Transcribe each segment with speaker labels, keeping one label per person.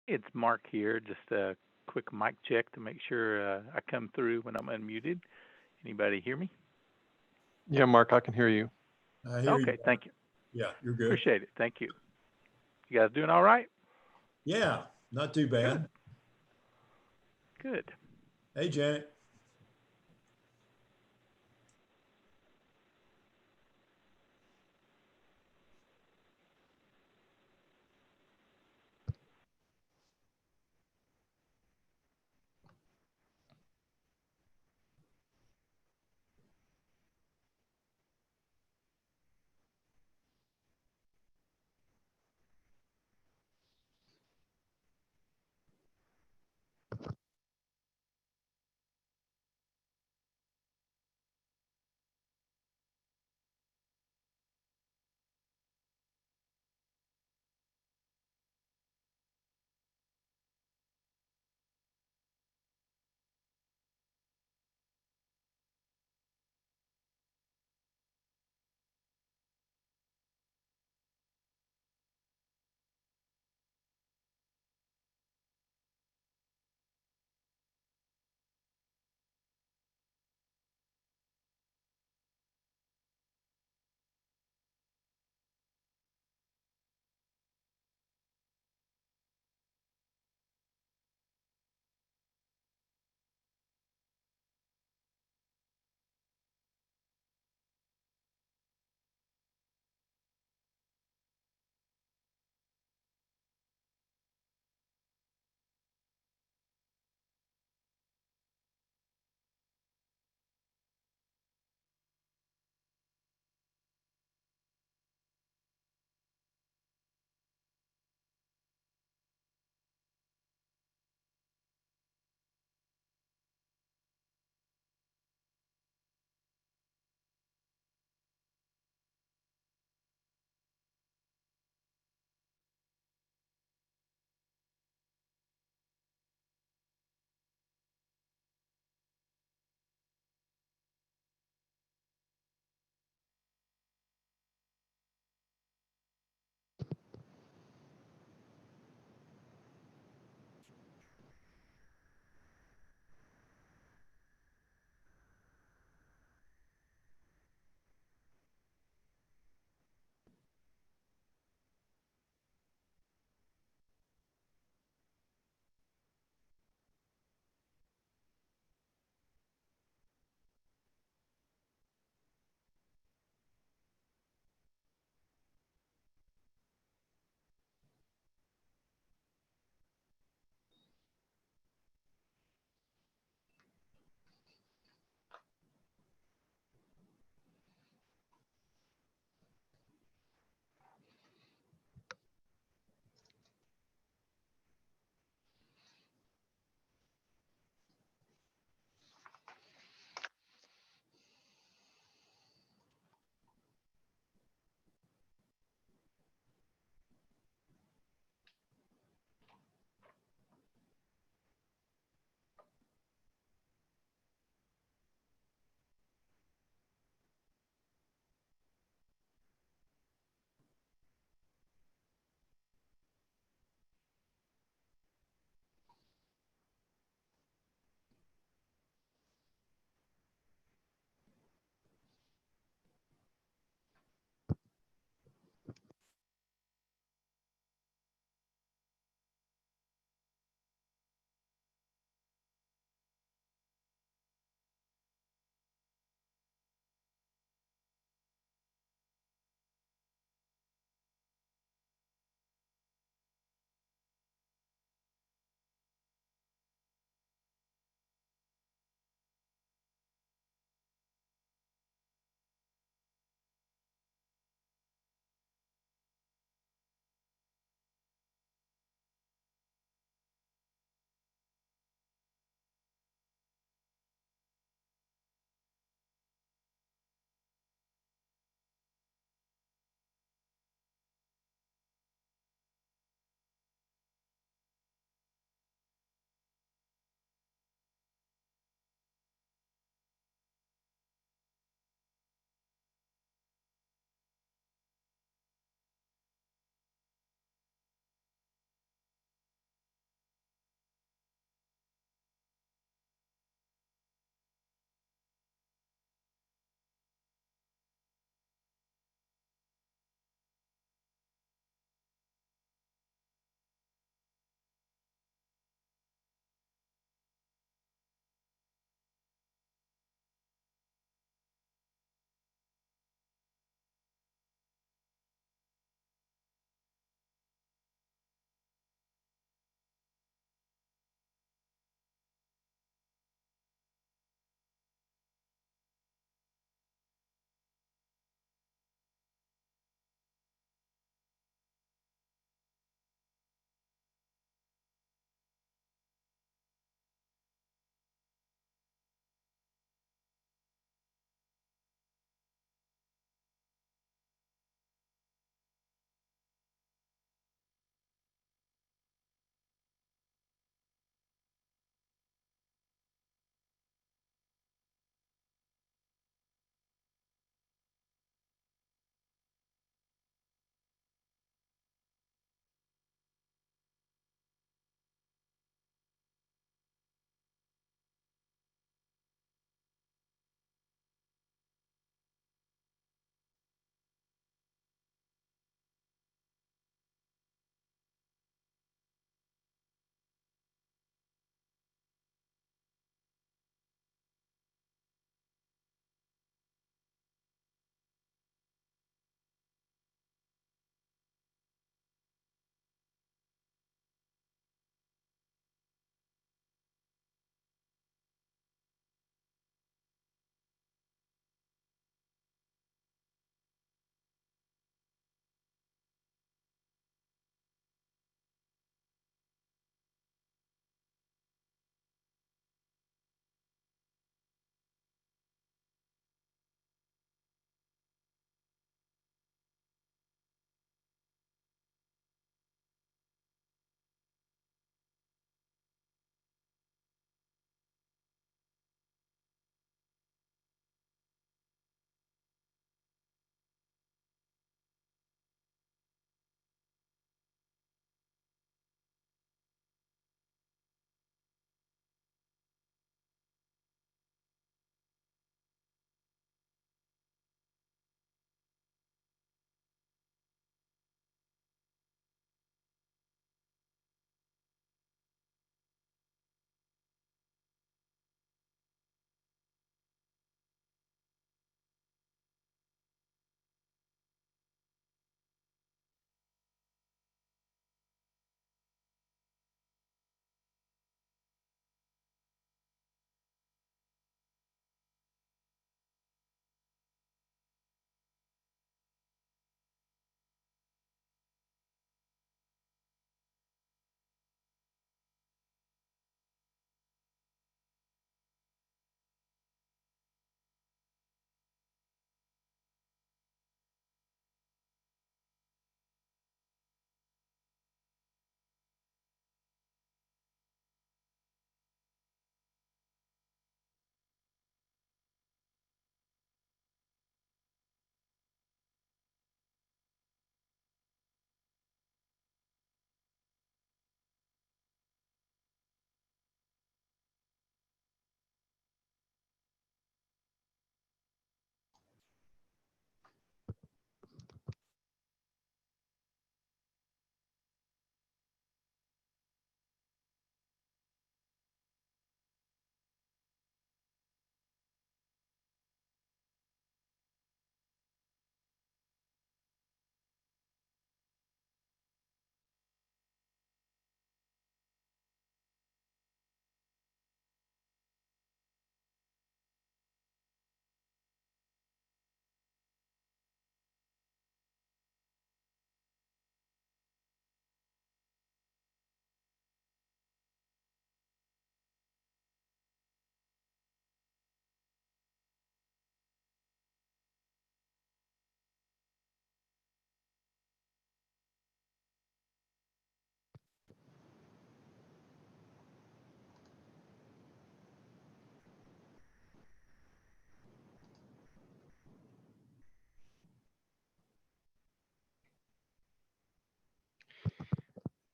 Speaker 1: It's Mark here. Just a quick mic check to make sure I come through when I'm unmuted. Anybody hear me?
Speaker 2: Yeah, Mark, I can hear you.
Speaker 3: I hear you.
Speaker 1: Okay, thank you.
Speaker 3: Yeah, you're good.
Speaker 1: Appreciate it. Thank you. You guys doing all right?
Speaker 3: Yeah, not too
Speaker 1: Good.
Speaker 3: bad.
Speaker 1: Good.
Speaker 3: Hey, Janet.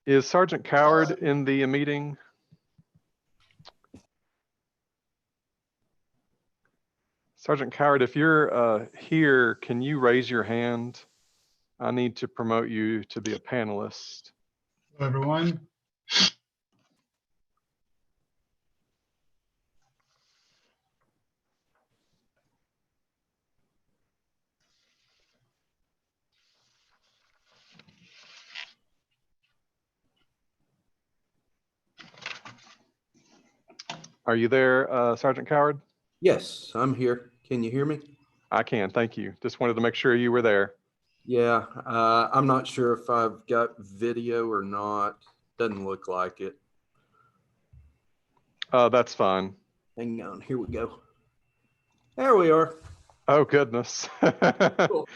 Speaker 2: Is Sergeant Coward in the meeting? Sergeant Coward, if you're here, can you raise your hand? I need to promote you to be a panelist.
Speaker 4: Hello, everyone.
Speaker 2: Are you there, Sergeant Coward?
Speaker 5: Yes, I'm here. Can you hear me?
Speaker 2: I can, thank you. Just wanted to make sure you were there.
Speaker 5: Yeah, I'm not sure if I've got video or not. Doesn't look like it.
Speaker 2: That's fine.
Speaker 5: Hang on, here we go. There we are.
Speaker 2: Oh, goodness.
Speaker 5: Cool.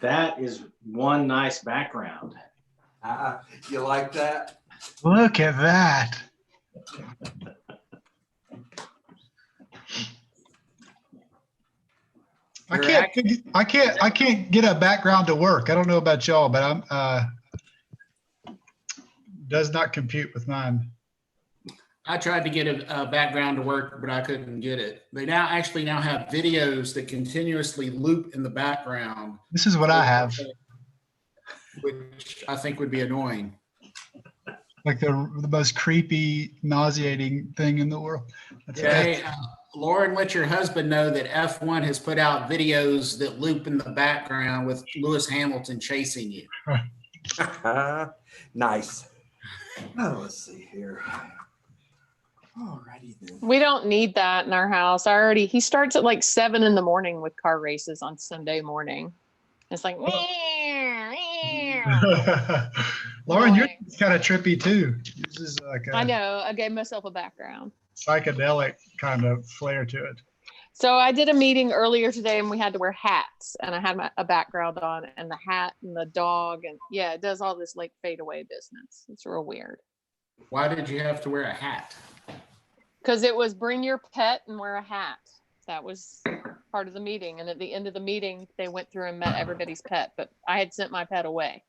Speaker 6: That is one nice background.
Speaker 5: You like that?
Speaker 4: Look at that. I can't get a background to work. I don't know about y'all, but I'm does not compute with mine.
Speaker 7: I tried to get a background to work, but I couldn't get it. They now actually have videos that continuously loop in the background.
Speaker 4: This is what I have.
Speaker 7: Which I think would be annoying.
Speaker 4: Like the most creepy, nauseating thing in the world.
Speaker 7: Okay, Lauren, let your husband know that F1 has put out videos that loop in the background with Lewis Hamilton chasing you.
Speaker 5: Nice. Oh, let's see here. Alrighty then.
Speaker 8: We don't need that in our house. He starts at like 7 in the morning with car races on Sunday morning. It's like,
Speaker 4: Lauren, you're kind of trippy too. This is like
Speaker 8: I know. I gave myself a background.
Speaker 4: Psychedelic kind of flair to it.
Speaker 8: So I did a meeting earlier today and we had to wear hats and I had a background on and the hat and the dog. And yeah, it does all this like fade away business. It's real weird.
Speaker 7: Why did you have to wear a hat?
Speaker 8: Because it was bring your pet and wear a hat. That was part of the meeting. And at the end of the meeting, they went through and met everybody's pet, but I had sent my pet away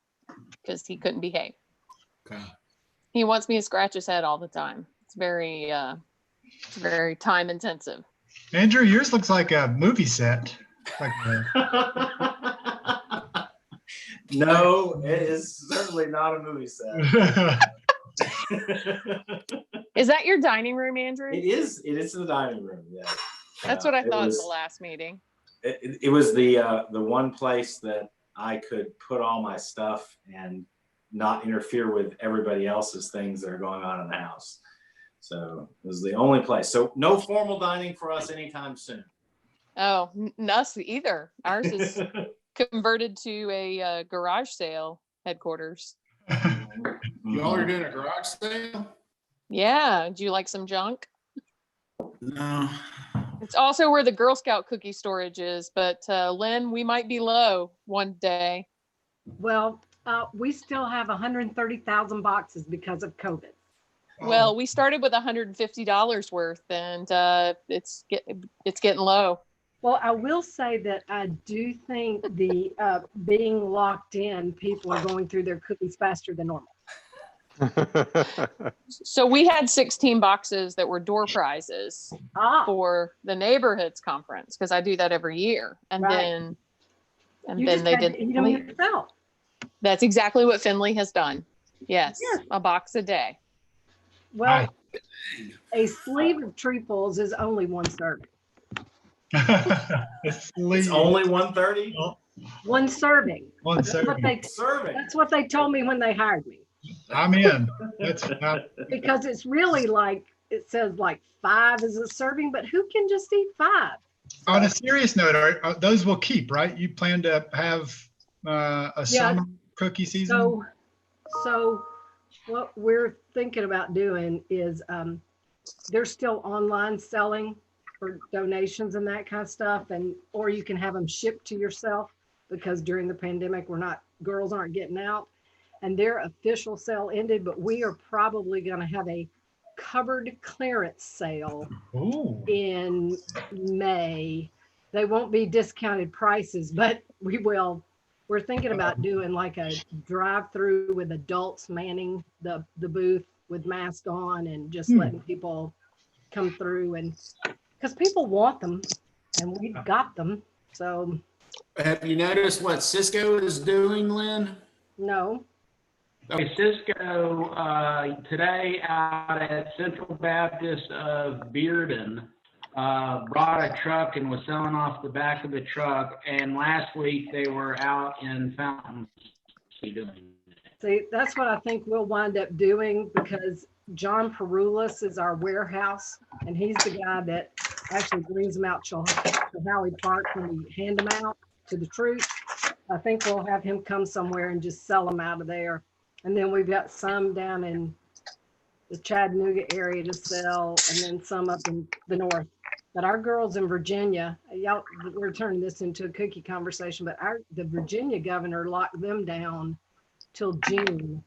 Speaker 8: because he couldn't behave.
Speaker 7: Okay.
Speaker 8: He wants me to scratch his head all the time. It's very time intensive.
Speaker 4: Andrew, yours looks like a movie set. Like
Speaker 6: No, it is certainly not a movie set.
Speaker 8: Is that your dining room, Andrew?
Speaker 6: It is in the dining room. Yeah.
Speaker 8: That's what I thought at the last meeting.
Speaker 6: It was the one place that I could put all my stuff and not interfere with everybody else's things that are going on in the house. So it was the only place. So no formal dining for us anytime soon.
Speaker 8: Oh, us either. Ours is converted to a garage sale headquarters.
Speaker 7: You all are doing a garage sale?
Speaker 8: Yeah. Do you like some junk?
Speaker 7: No.
Speaker 8: It's also where the Girl Scout cookie storage is, but Lynn, we might be low one day.
Speaker 9: Well, we still have 130,000 boxes because of COVID.
Speaker 8: Well, we started with $150 worth, and it's getting low.
Speaker 9: Well, I will say that I do think the being locked in, people are going through their cookies faster than normal.
Speaker 8: So we had 16 boxes that were door prizes for the neighborhoods conference because I do that every year, and
Speaker 9: Right.
Speaker 8: then
Speaker 9: You
Speaker 8: they
Speaker 9: just had to
Speaker 8: did.
Speaker 9: eat them yourself.
Speaker 8: That's exactly what Finley has done. Yes,
Speaker 9: Yeah.
Speaker 8: a box a day.
Speaker 9: Well, a sleeve of triples is only one serving.
Speaker 4: It's
Speaker 6: only 130.
Speaker 9: One serving.
Speaker 4: One serving.
Speaker 9: That's what they told me when they hired me.
Speaker 4: I'm in. That's
Speaker 9: Because it's really like, it says like 5 is a serving, but who can just eat 5?
Speaker 4: on a serious note. Are those will keep, right? You plan to have a summer cookie season?
Speaker 9: So what we're thinking about doing is they're still online selling for donations and that kind of stuff, or you can have them shipped to yourself because during the pandemic girls aren't getting out, and their official sale ended, but we are probably going to have a cupboard clearance sale in May they won't be discounted prices, but we're thinking about doing like a drive-through with adults manning the booth with masks on and just letting people come through, and because people want them and we've got them. So
Speaker 7: Have you noticed what Cisco is doing, Lynn?
Speaker 9: no.
Speaker 7: Okay, Cisco today out at Central Baptist of Bearden brought a truck and was selling off the back of the truck. And last week they were out in Fountain doing it.
Speaker 9: See, that's what I think we'll wind up doing, because John Perulis is our warehouse, and he's the guy that actually brings them out to Howie Park when we hand them out to the troops. I think we'll have him come somewhere and just sell them out of there. And then we've got some down in the Chattanooga area to sell, and then some up in the north. But our girls in Virginia, y'all, we're turning this into a cookie conversation, but the Virginia governor locked them down till June.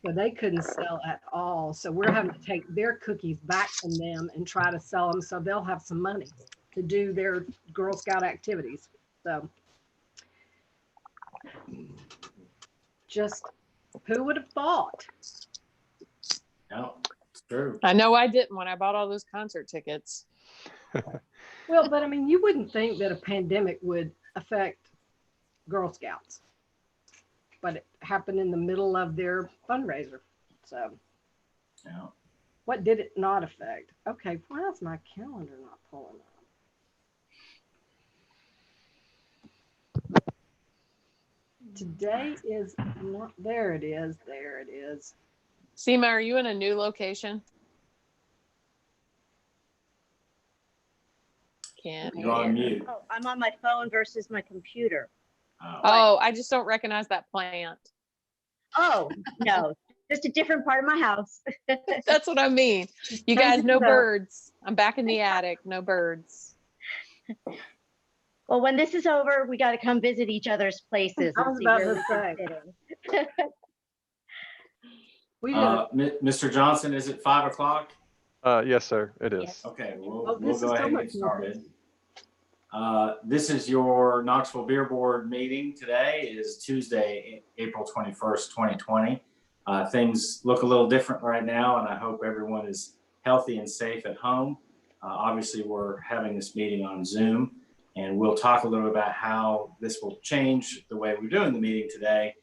Speaker 9: So they couldn't sell at all. So we're having to take their cookies back from them and try to sell them so they'll have some money to do their Girl Scout activities. So just who would have thought?
Speaker 6: No, it's true.
Speaker 8: I know I didn't when I bought all those concert tickets.
Speaker 9: Well, but I mean, you wouldn't think that a pandemic would affect Girl Scouts, but it happened in the middle of their fundraiser. So
Speaker 6: Yeah.
Speaker 9: what did it not affect? Okay, why is my calendar not pulling up? Today is not, there it is, there it is.
Speaker 8: Seema, are you in a new location? Can't
Speaker 6: You're on
Speaker 8: hear.
Speaker 6: mute.
Speaker 10: Oh, I'm on my phone versus my computer.
Speaker 8: Oh, I just don't recognize that plant.
Speaker 10: Oh, no, just a different part of my house.
Speaker 8: That's what I mean. You guys, no birds. I'm back in the attic. No birds.
Speaker 10: Well, when this is over, we got to come visit each other's places.
Speaker 9: I
Speaker 10: and
Speaker 9: was
Speaker 10: see
Speaker 9: about
Speaker 10: where
Speaker 9: to
Speaker 10: we can fit in.
Speaker 9: We did
Speaker 6: Mr. Johnson, is it 5 o'clock?
Speaker 2: Yes, sir, it is.
Speaker 10: Yes.
Speaker 6: Okay,
Speaker 9: Oh,
Speaker 6: we'll
Speaker 9: this
Speaker 6: go
Speaker 9: is
Speaker 6: ahead
Speaker 9: so
Speaker 6: and
Speaker 9: much
Speaker 6: get
Speaker 9: more
Speaker 6: started. This is your Knoxville Beer Board meeting. Today is Tuesday, April 21st, 2020. Things look a little different right now, and I hope everyone is healthy and safe at home. Obviously, we're having this meeting on Zoom, and we'll talk a little bit about how this will change the way we're doing the meeting today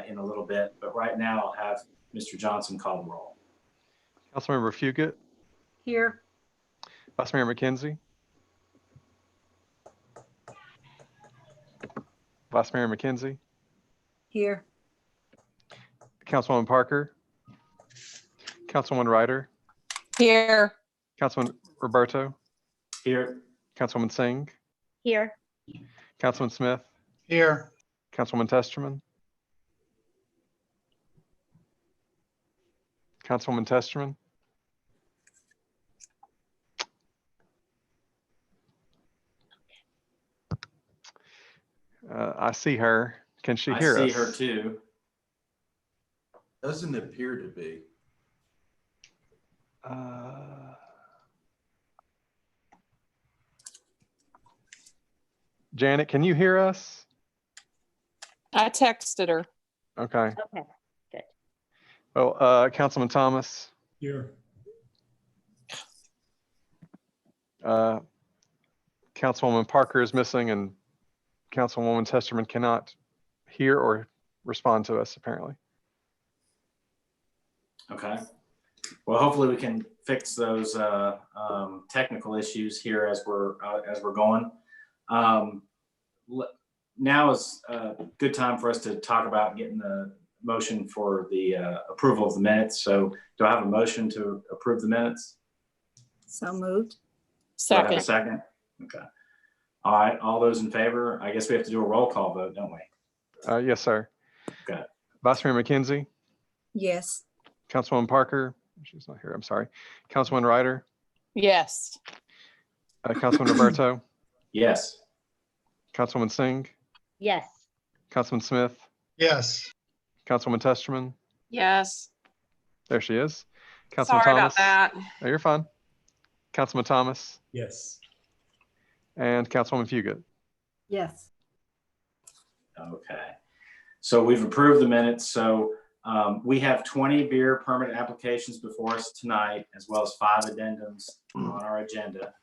Speaker 6: in a little bit. But right now, I'll have Mr. Johnson call the roll.
Speaker 2: Councilmember Fugit,
Speaker 9: here.
Speaker 2: Vice Mayor McKenzie, Vice Mayor McKenzie,
Speaker 9: Here.
Speaker 2: Councilwoman Parker, Councilwoman Ryder,
Speaker 8: Here.
Speaker 2: Councilman Roberto,
Speaker 6: Here.
Speaker 2: Councilwoman Singh,
Speaker 10: Here.
Speaker 2: Councilman Smith,
Speaker 4: Here.
Speaker 2: Councilwoman Testerman, Councilwoman Testerman, I see her. Can she hear us?
Speaker 6: I see her too.
Speaker 5: Doesn't appear to be.
Speaker 2: Janet, can you hear us?
Speaker 8: I texted her.
Speaker 2: Okay.
Speaker 10: Okay, good.
Speaker 2: Well, Councilman Thomas,
Speaker 3: Here.
Speaker 2: Councilwoman Parker is missing, and Councilwoman Testerman cannot hear or respond to us, apparently.
Speaker 6: Okay. Well, hopefully we can fix those technical issues here as we're going. Now is a good time for us to talk about getting the motion for the approval of the minutes. So do I have a motion to approve the minutes?
Speaker 10: So moved.
Speaker 6: Do I have a
Speaker 8: Second.
Speaker 6: second? Okay. All right. All those in favor? I guess we have to do a roll call vote, don't we?
Speaker 2: Yes, sir.
Speaker 6: Okay.
Speaker 2: Vice Mayor McKenzie,
Speaker 10: Yes.
Speaker 2: Councilwoman Parker, she's not here, I'm sorry. Councilwoman Ryder,
Speaker 8: Yes.
Speaker 2: Councilman Roberto,
Speaker 6: Yes.
Speaker 2: Councilwoman Singh,
Speaker 10: Yes.
Speaker 2: Councilman Smith,
Speaker 4: Yes.
Speaker 2: Councilwoman Testerman,
Speaker 8: Yes.
Speaker 2: there she is. Councilman
Speaker 8: Sorry
Speaker 2: Thomas.
Speaker 8: about that.
Speaker 2: Oh, you're fine. Councilman Thomas,
Speaker 3: Yes.
Speaker 2: and Councilwoman Fugit.
Speaker 9: Yes.
Speaker 6: Okay. So we've approved the minutes. So we have 20 beer permit applications before us tonight, as well as 5 addendums on our agenda.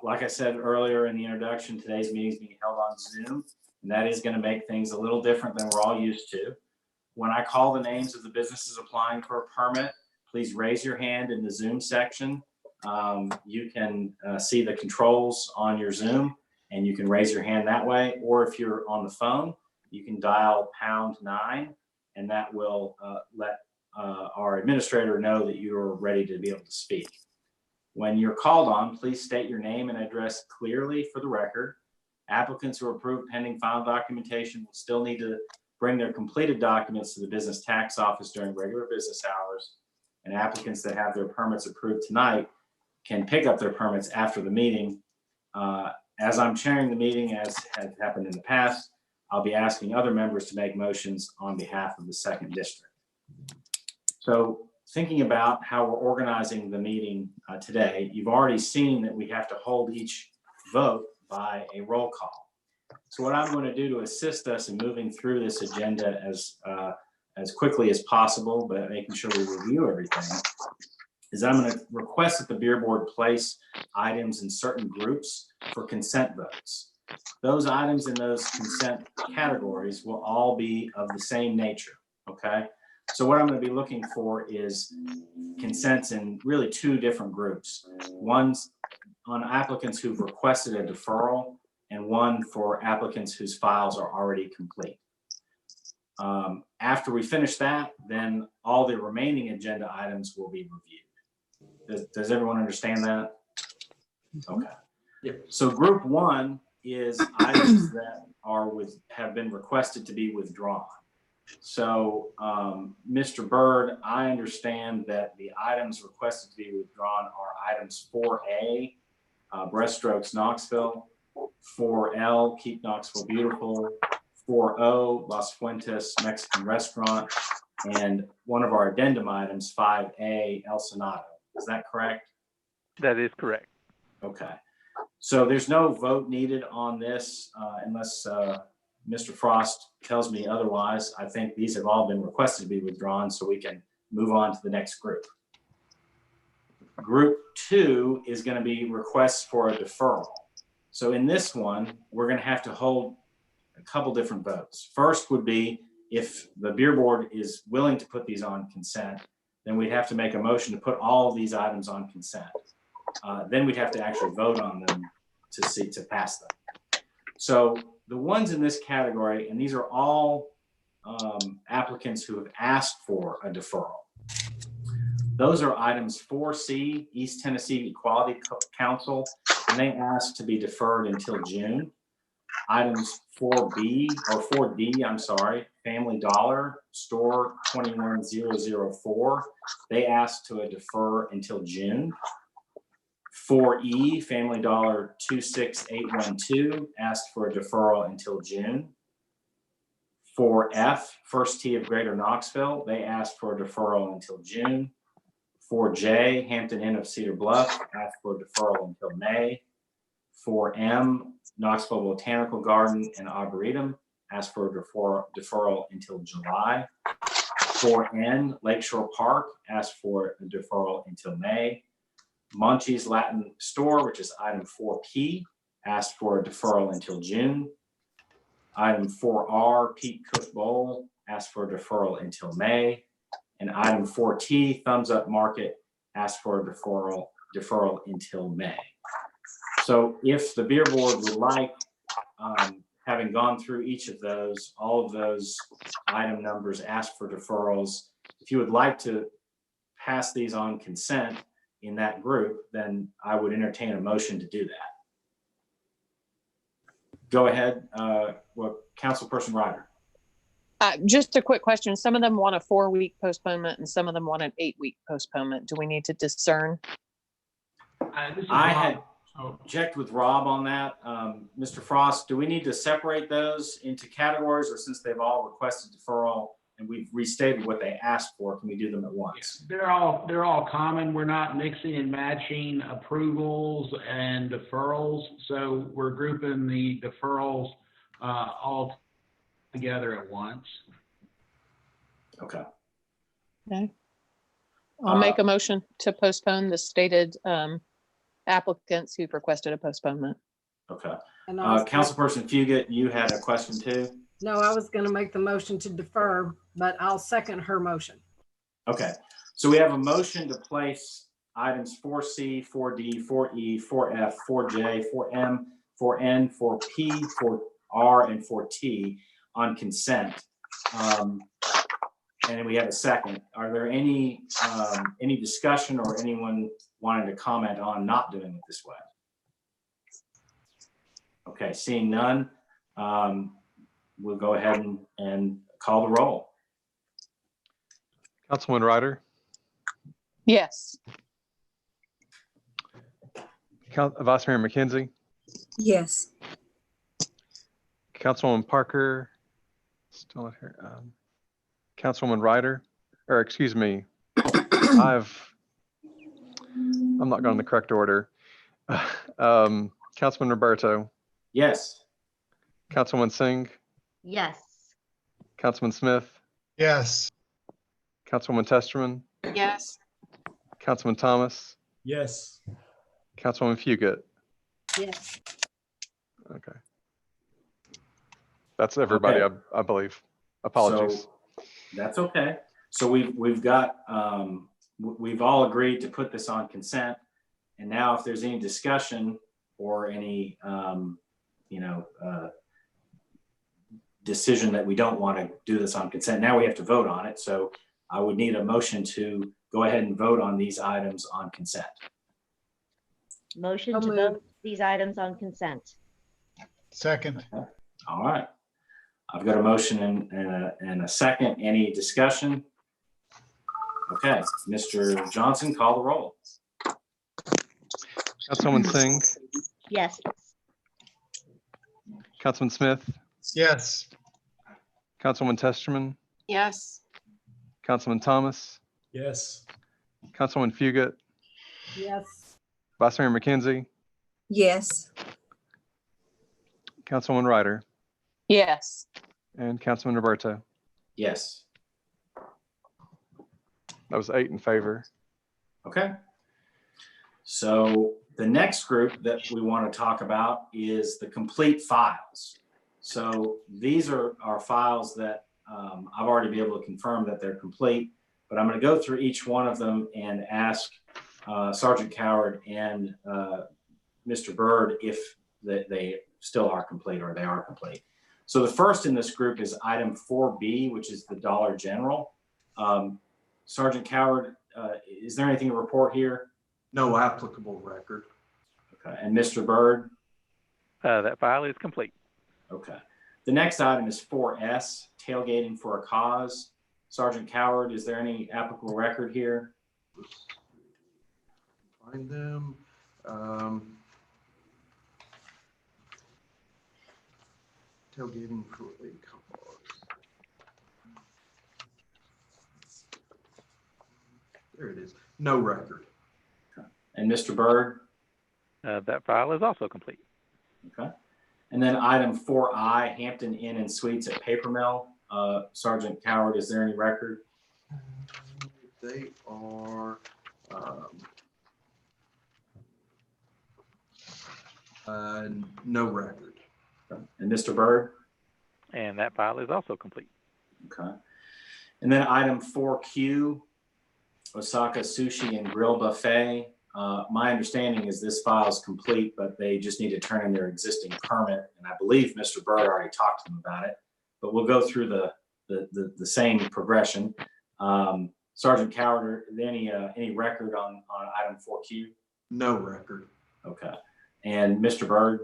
Speaker 6: Like I said earlier in the introduction, today's meeting is being held on Zoom, and that is going to make things a little different than we're all used to. When I call the names of the businesses applying for a permit, please raise your hand in the Zoom section. You can see the controls on your Zoom, and you can raise your hand that way. Or if you're on the phone, you can dial #9, and that will let our administrator know that you're ready to be able to speak. When you're called on, please state your name and address clearly for the record. Applicants who are approved pending final documentation will still need to bring their completed documents to the business tax office during regular business hours. And applicants that have their permits approved tonight can pick up their permits after the meeting. As I'm chairing the meeting, as has happened in the past, I'll be asking other members to make motions on behalf of the 2nd District. So thinking about how we're organizing the meeting today, you've already seen that we have to hold each vote by a roll call. So what I'm going to do to assist us in moving through this agenda as quickly as possible, but making sure we review everything, is I'm going to request that the beer board place items in certain groups for consent votes. Those items in those consent categories will all be of the same nature, okay? So what I'm going to be looking for is consents in really 2 different groups. One's on applicants who've requested a deferral, and one for applicants whose files are already complete. After we finish that, then all the remaining agenda items will be reviewed. Does everyone understand that? Okay.
Speaker 5: Yep.
Speaker 6: So group 1 is items that have been requested to be withdrawn. So Mr. Byrd, I understand that the items requested to be withdrawn are items 4A, Breaststrokes Knoxville, 4L, Keep Knoxville Beautiful, 4O, Las Fuentes Mexican Restaurant, and one of our addendum items, 5A, El Senado. Is that correct?
Speaker 1: That is correct.
Speaker 6: Okay. So there's no vote needed on this unless Mr. Frost tells me otherwise. I think these have all been requested to be withdrawn, so we can move on to the next group. Group 2 is going to be requests for a deferral. So in this one, we're going to have to hold a couple different votes. First would be if the beer board is willing to put these on consent, then we'd have to make a motion to put all of these items on consent. Then we'd have to actually vote on them to pass them. So the ones in this category, and these are all applicants who have asked for a deferral. Those are items 4C, East Tennessee Equality Council, and they asked to be deferred until June. Items 4B, or 4D, I'm sorry, Family Dollar, Store 21004, they asked to defer until June. 4E, Family Dollar 26812, asked for a deferral until June. 4F, First Tee of Greater Knoxville, they asked for a deferral until June. 4J, Hampton Inn of Cedar Bluff, asked for a deferral until May. 4M, Knoxville Botanical Garden and Arboretum, asked for a deferral until July. 4N, Lakeshore Park, asked for a deferral until May. Munchie's Latin Store, which is item 4P, asked for a deferral until June. Item 4R, Pete Cook Bowl, asked for a deferral until May. And item 4T, Thumbs Up Market, asked for a deferral until May. So if the beer board would like, having gone through each of those, all of those item numbers asked for deferrals, if you would like to pass these on consent in that group, then I would entertain a motion to do that. Go ahead, Councilperson Ryder.
Speaker 8: Just a quick question. Some of them want a 4-week postponement and some of them want an 8-week postponement. Do we need to discern?
Speaker 6: I had checked with Rob on that. Mr. Frost, do we need to separate those into categories, or since they've all requested deferral and we've restated what they asked for, can we do them at once?
Speaker 7: They're all common. We're not mixing and matching approvals and deferrals. So we're grouping the deferrals all together at once.
Speaker 6: Okay.
Speaker 8: Okay. I'll make a motion to postpone the stated applicants who've requested a postponement.
Speaker 6: Okay.
Speaker 9: And
Speaker 6: Councilperson Fugit, you had a question too?
Speaker 9: No, I was going to make the motion to defer, but I'll second her motion.
Speaker 6: Okay. So we have a motion to place items 4C, 4D, 4E, 4F, 4J, 4M, 4N, 4P, 4R, and 4T on consent. And we have a second. Are there any discussion or anyone wanting to comment on not doing it this way? Okay, seeing none, we'll go ahead and call the roll.
Speaker 2: Councilman Ryder,
Speaker 8: Yes.
Speaker 2: Vice Mayor McKenzie,
Speaker 11: Yes.
Speaker 2: Councilwoman Parker, still not here. Councilwoman Ryder, or excuse me, I'm not going in the correct order. Councilman Roberto,
Speaker 6: Yes.
Speaker 2: Councilwoman Singh,
Speaker 10: Yes.
Speaker 2: Councilman Smith,
Speaker 4: Yes.
Speaker 2: Councilwoman Testerman,
Speaker 8: Yes.
Speaker 2: Councilman Thomas,
Speaker 3: Yes.
Speaker 2: Councilwoman Fugit.
Speaker 9: Yes.
Speaker 2: Okay. That's everybody,
Speaker 6: Okay.
Speaker 2: I believe. Apologies.
Speaker 6: So that's okay. So we've got, we've all agreed to put this on consent. And now if there's any discussion or any, decision that we don't want to do this on consent, now we have to vote on it. So I would need a motion to go ahead and vote on these items on consent.
Speaker 10: Motion
Speaker 9: So
Speaker 10: to
Speaker 9: moved.
Speaker 10: vote these items on consent.
Speaker 4: Second.
Speaker 6: All right. I've got a motion and a second. Any discussion? Okay, Mr. Johnson, call the roll.
Speaker 2: Councilwoman Singh,
Speaker 10: Yes.
Speaker 2: Councilman Smith,
Speaker 4: Yes.
Speaker 2: Councilwoman Testerman,
Speaker 8: Yes.
Speaker 2: Councilman Thomas,
Speaker 3: Yes.
Speaker 2: Councilwoman Fugit,
Speaker 9: Yes.
Speaker 2: Vice Mayor McKenzie,
Speaker 11: Yes.
Speaker 2: Councilwoman Ryder,
Speaker 8: Yes.
Speaker 2: and Councilman Roberto.
Speaker 6: Yes.
Speaker 2: That was 8 in favor.
Speaker 6: Okay. So the next group that we want to talk about is the complete files. So these are our files that I've already been able to confirm that they're complete, but I'm going to go through each one of them and ask Sergeant Coward and Mr. Byrd if they still are complete or they are complete. So the first in this group is item 4B, which is the Dollar General. Sergeant Coward, is there anything to report here?
Speaker 5: No applicable record.
Speaker 6: Okay, and Mr. Byrd?
Speaker 1: That file is complete.
Speaker 6: Okay. The next item is 4S, tailgating for a cause. Sergeant Coward, is there any applicable record here?
Speaker 5: Find them. Tailgating for a cause. There it is. No record.
Speaker 6: And Mr. Byrd?
Speaker 1: That file is also complete.
Speaker 6: Okay. And then item 4I, Hampton Inn and Suites at Paper Mill. Sergeant Coward, is there any record?
Speaker 5: They are no record.
Speaker 6: Okay. And Mr. Byrd?
Speaker 1: And that file is also complete.
Speaker 6: Okay. And then item 4Q, Osaka Sushi and Grill Buffet. My understanding is this file is complete, but they just need to turn in their existing permit. And I believe Mr. Byrd already talked to them about it, but we'll go through the same progression. Sergeant Coward, any record on item 4Q?
Speaker 5: No record.
Speaker 6: Okay. And Mr. Byrd?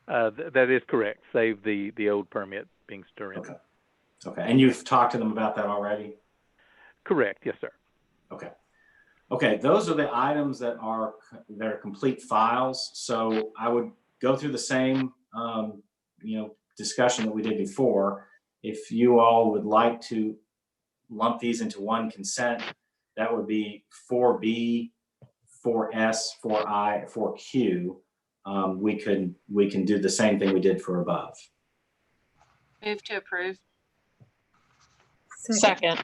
Speaker 1: That is correct. Save the old permit being stirred.
Speaker 6: Okay. Okay. And you've talked to them about that already?
Speaker 1: Correct. Yes, sir.
Speaker 6: Okay. Okay. Those are the items that are complete files. So I would go through the same, discussion that we did before. if you all would like to lump these into one consent, that would be 4B, 4S, 4I, 4Q. We can do the same thing we did for above.
Speaker 8: Move to approve.
Speaker 11: Second.
Speaker 8: Second.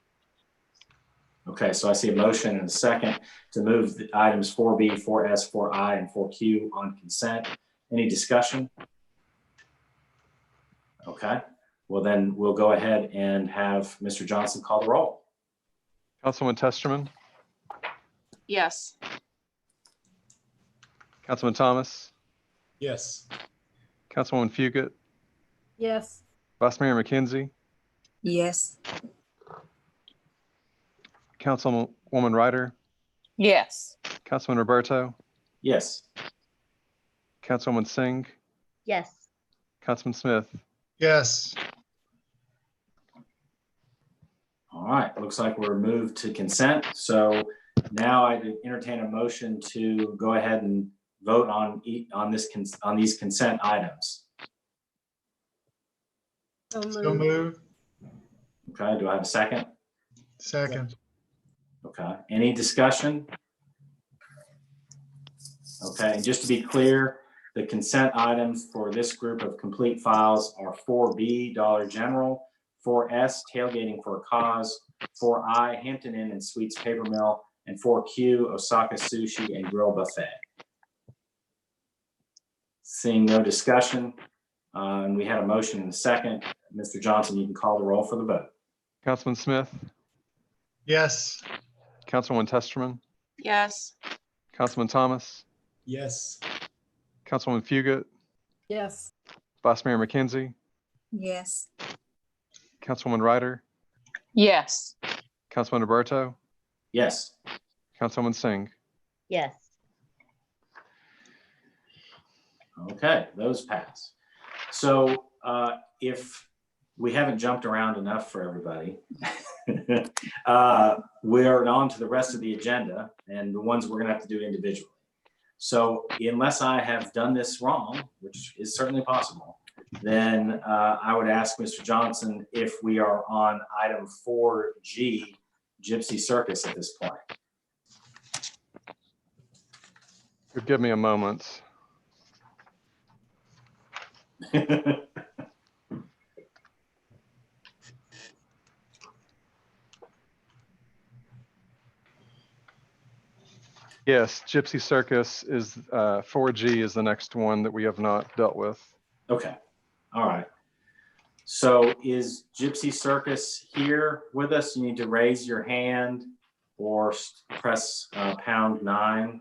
Speaker 6: Okay, so I see a motion and a second to move the items 4B, 4S, 4I, and 4Q on consent. Any discussion? Okay, well then we'll go ahead and have Mr. Johnson call the roll.
Speaker 2: Councilman Testerman,
Speaker 8: Yes.
Speaker 2: Councilman Thomas,
Speaker 3: Yes.
Speaker 2: Councilwoman Fugit,
Speaker 9: Yes.
Speaker 2: Vice Mayor McKenzie,
Speaker 11: Yes.
Speaker 2: Councilwoman Ryder,
Speaker 8: Yes.
Speaker 2: Councilman Roberto,
Speaker 6: Yes.
Speaker 2: Councilwoman Singh,
Speaker 10: Yes.
Speaker 2: Councilman Smith.
Speaker 4: Yes.
Speaker 6: All right, looks like we're moved to consent. So now I entertain a motion to go ahead and vote on these consent items.
Speaker 9: So
Speaker 4: So
Speaker 9: moved.
Speaker 4: move.
Speaker 6: Okay, do I have a second?
Speaker 4: Second.
Speaker 6: Okay, any discussion? Okay, and just to be clear, the consent items for this group of complete files are 4B, Dollar General, 4S, Tailgating for a Cause, 4I, Hampton Inn and Suites Paper Mill, and 4Q, Osaka Sushi and Grill Buffet. Seeing no discussion, and we had a motion in a second. Mr. Johnson, you can call the roll for the vote.
Speaker 2: Councilman Smith,
Speaker 4: Yes.
Speaker 2: Councilwoman Testerman,
Speaker 8: Yes.
Speaker 2: Councilman Thomas,
Speaker 3: Yes.
Speaker 2: Councilwoman Fugit,
Speaker 9: Yes.
Speaker 2: Vice Mayor McKenzie,
Speaker 11: Yes.
Speaker 2: Councilwoman Ryder,
Speaker 8: Yes.
Speaker 2: Councilman Roberto,
Speaker 6: Yes.
Speaker 2: Councilwoman Singh.
Speaker 10: Yes.
Speaker 6: Okay, those pass. So if we haven't jumped around enough for everybody, we're on to the rest of the agenda and the ones we're gonna have to do individually. So unless I have done this wrong, which is certainly possible, then I would ask Mr. Johnson if we are on item 4G, Gypsy Circus at this point.
Speaker 2: Give me a moment. Yes, Gypsy Circus is 4G is the next one that we have not dealt with.
Speaker 6: Okay, all right. So is Gypsy Circus here with us? You need to raise your hand or press #9.